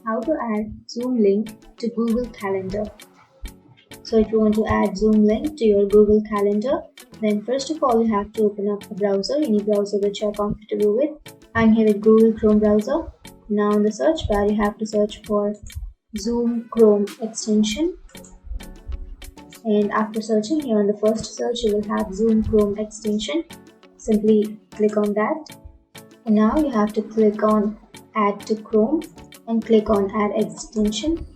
how to add Zoom link to Google Calendar. So if you want to add Zoom link to your Google Calendar, then first of all you have to open up a browser, any browser which you are comfortable with. I'm here with Google Chrome browser. Now in the search bar you have to search for Zoom Chrome extension. And after searching, here on the first search you will have Zoom Chrome extension. Simply click on that. And now you have to click on Add to Chrome and click on Add Extension.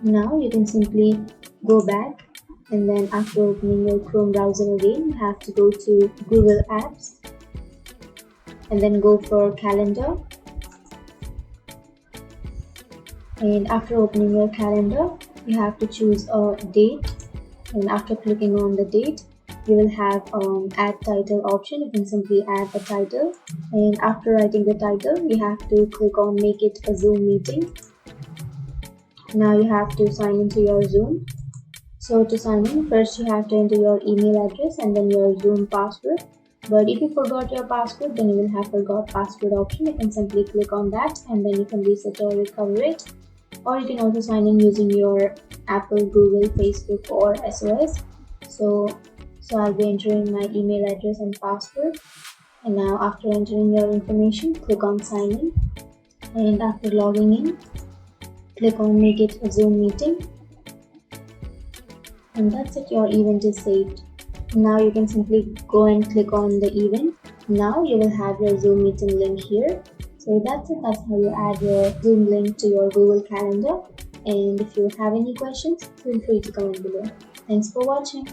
Now you can simply go back, and then after opening your Chrome browser again, you have to go to Google Apps and then go for Calendar. And after opening your calendar, you have to choose a date, and after clicking on the date, you will have add title option. You can simply add a title, and after writing the title you have to click on make it a Zoom meeting. Now you have to sign into your Zoom. So to sign in, first you have to enter your email address and then your Zoom password. But if you forgot your password, then you will have forgot password option. You can simply click on that and then you can reset or recover it. Or you can also sign in using your Apple, Google, Facebook or SOS. So I'll be entering my email address and password. And now after entering your information, click on sign in. And after logging in, click on make it a Zoom meeting. And that's it, your event is saved. Now you can simply go and click on the event. Now you will have your Zoom meeting link here. So that's it, that's how you add your Zoom link to your Google Calendar. And if you have any questions, feel free to comment below. Thanks for watching.